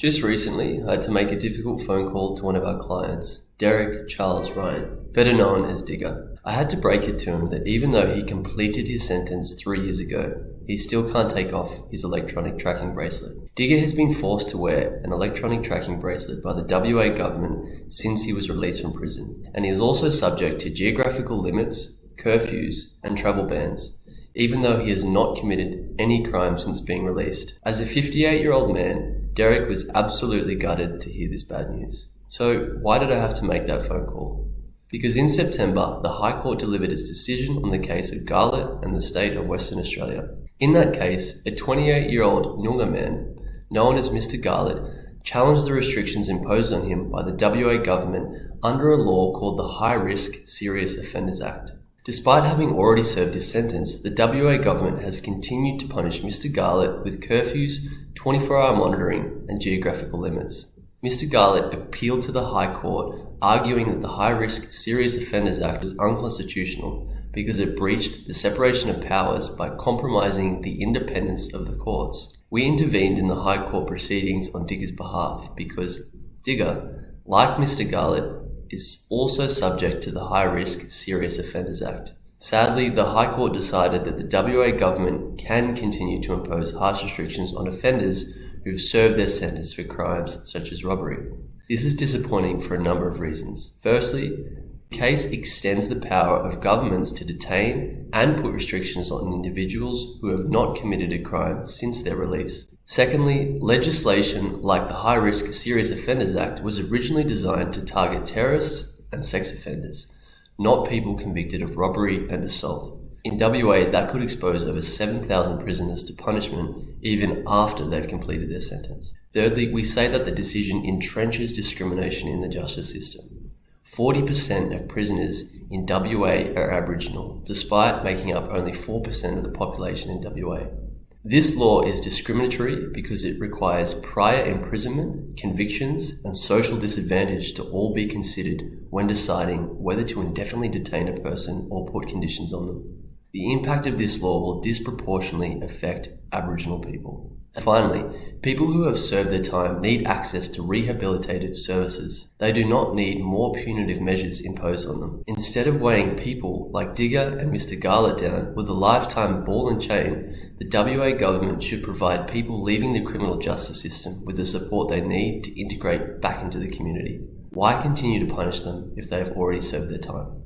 Just recently, I had to make a difficult phone call to one of our clients, Derek Charles Ryan, better known as Digger. I had to break it to him that even though he completed his sentence 3 years ago, he still can't take off his electronic tracking bracelet. Digger has been forced to wear an electronic tracking bracelet by the WA government since he was released from prison, and he is also subject to geographical limits, curfews, and travel bans, even though he has not committed any crime since being released. As a 58-year-old man, Derek was absolutely gutted to hear this bad news. So why did I have to make that phone call? Because in September, the High Court delivered its decision on the case of Garlett and the state of Western Australia. In that case, a 28-year-old Noongar man, known as Mr. Garlett, challenged the restrictions imposed on him by the WA government under a law called the High Risk Serious Offenders Act. Despite having already served his sentence, the WA government has continued to punish Mr. Garlett with curfews, 24-hour monitoring, and geographical limits. Mr. Garlett appealed to the High Court, arguing that the High Risk Serious Offenders Act was unconstitutional because it breached the separation of powers by compromising the independence of the courts. We intervened in the High Court proceedings on Digger's behalf because Digger, like Mr. Garlett, is also subject to the High Risk Serious Offenders Act. Sadly, the High Court decided that the WA government can continue to impose harsh restrictions on offenders who've served their sentence for crimes such as robbery. This is disappointing for a number of reasons. Firstly, the case extends the power of governments to detain and put restrictions on individuals who have not committed a crime since their release. Secondly, legislation like the High Risk Serious Offenders Act was originally designed to target terrorists and sex offenders, not people convicted of robbery and assault. In WA, that could expose over 7,000 prisoners to punishment even after they've completed their sentence. Thirdly, we say that the decision entrenches discrimination in the justice system. 40% of prisoners in WA are Aboriginal, despite making up only 4% of the population in WA. This law is discriminatory because it requires prior imprisonment, convictions, and social disadvantage to all be considered when deciding whether to indefinitely detain a person or put conditions on them. The impact of this law will disproportionately affect Aboriginal people. And finally, people who have served their time need access to rehabilitative services. They do not need more punitive measures imposed on them. Instead of weighing people like Digger and Mr. Garlett down with a lifetime ball and chain, the WA government should provide people leaving the criminal justice system with the support they need to integrate back into the community. Why continue to punish them if they have already served their time?